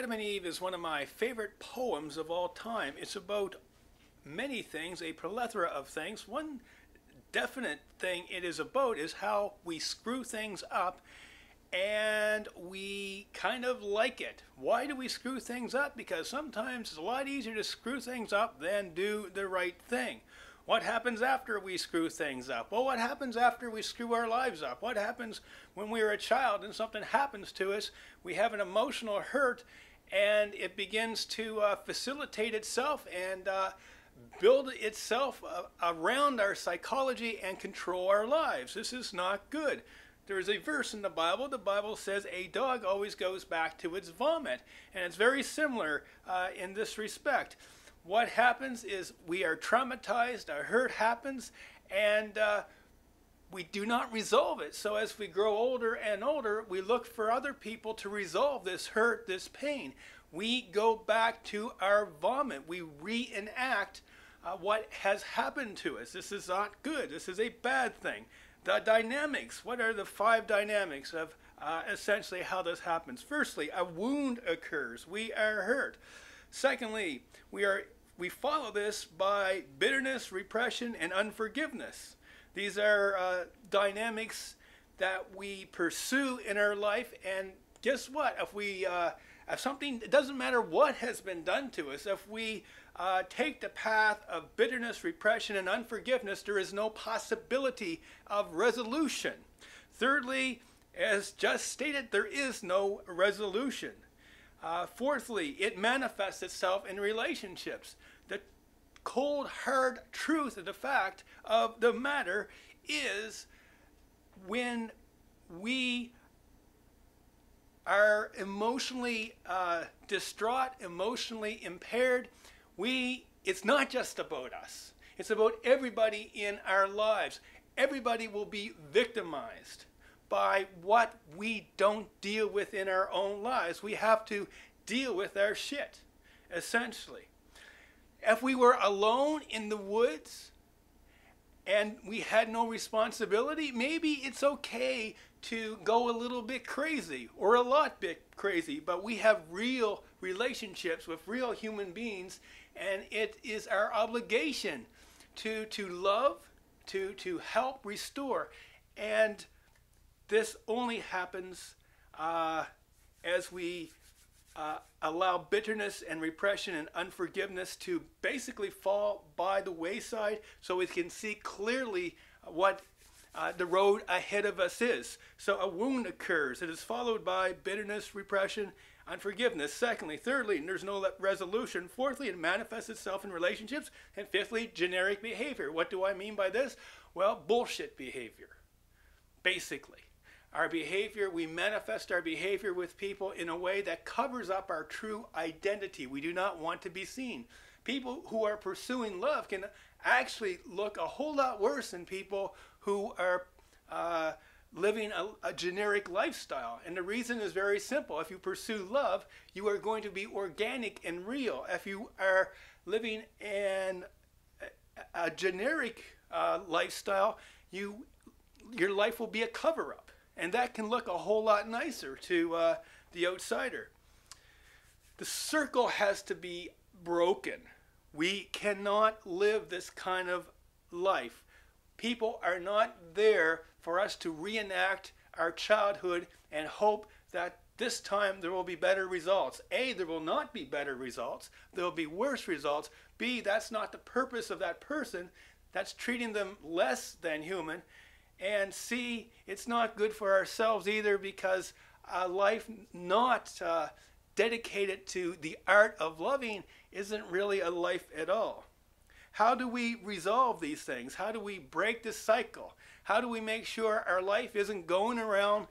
Adam and Eve is one of my favorite poems of all time. It's about many things, a plethora of things. One definite thing it is about is how we screw things up and we kind of like it. Why do we screw things up? Because sometimes it's a lot easier to screw things up than do the right thing. What happens after we screw things up? Well, what happens after we screw our lives up? What happens when we are a child and something happens to us? We have an emotional hurt and it begins to facilitate itself and build itself around our psychology and control our lives. This is not good. There is a verse in the Bible. The Bible says a dog always goes back to its vomit. And it's very similar in this respect. What happens is we are traumatized, a hurt happens, and we do not resolve it. So as we grow older and older, we look for other people to resolve this hurt, this pain. We go back to our vomit. We reenact what has happened to us. This is not good. This is a bad thing. The dynamics. What are the 5 dynamics of essentially how this happens? Firstly, a wound occurs. We are hurt. Secondly, we follow this by bitterness, repression, and unforgiveness. These are dynamics that we pursue in our life, and guess what? If something, it doesn't matter what has been done to us, if we take the path of bitterness, repression, and unforgiveness, there is no possibility of resolution. Thirdly, as just stated, there is no resolution. Fourthly, it manifests itself in relationships. The cold, hard truth of the fact of the matter is when we are emotionally distraught, emotionally impaired, it's not just about us. It's about everybody in our lives. Everybody will be victimized by what we don't deal with in our own lives. We have to deal with our shit, essentially. If we were alone in the woods and we had no responsibility, maybe it's okay to go a little bit crazy or a lot bit crazy, but we have real relationships with real human beings, and it is our obligation to love, to help restore. And this only happens as we allow bitterness and repression and unforgiveness to basically fall by the wayside so we can see clearly what the road ahead of us is. So a wound occurs. It is followed by bitterness, repression, unforgiveness. Secondly, thirdly, there's no resolution. Fourthly, it manifests itself in relationships. And fifthly, generic behavior. What do I mean by this? Well, bullshit behavior, basically. Our behavior, we manifest our behavior with people in a way that covers up our true identity. We do not want to be seen. People who are pursuing love can actually look a whole lot worse than people who are living a generic lifestyle. And the reason is very simple. If you pursue love, you are going to be organic and real. If you are living in a generic lifestyle, your life will be a cover-up. And that can look a whole lot nicer to the outsider. The circle has to be broken. We cannot live this kind of life. People are not there for us to reenact our childhood and hope that this time there will be better results. A, there will not be better results. There will be worse results. B, that's not the purpose of that person. That's treating them less than human. And C, it's not good for ourselves either, because a life not dedicated to the art of loving isn't really a life at all. How do we resolve these things? How do we break this cycle? How do we make sure our life isn't going around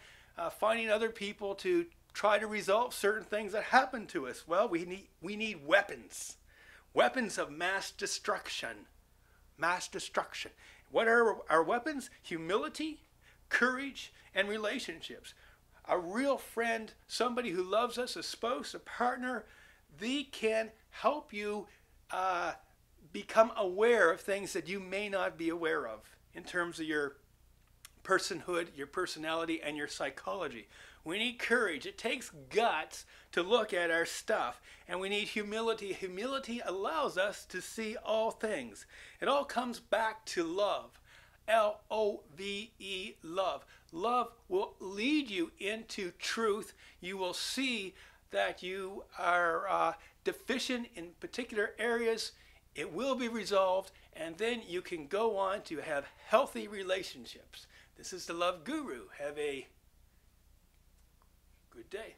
finding other people to try to resolve certain things that happen to us? Well, we need weapons. Weapons of mass destruction. Mass destruction. What are our weapons? Humility, courage, and relationships. A real friend, somebody who loves us, a spouse, a partner, they can help you become aware of things that you may not be aware of in terms of your personhood, your personality, and your psychology. We need courage. It takes guts to look at our stuff. And we need humility. Humility allows us to see all things. It all comes back to love. Love. Love. Love will lead you into truth. You will see that you are deficient in particular areas. It will be resolved, and then you can go on to have healthy relationships. This is the Love Guru. Have a good day.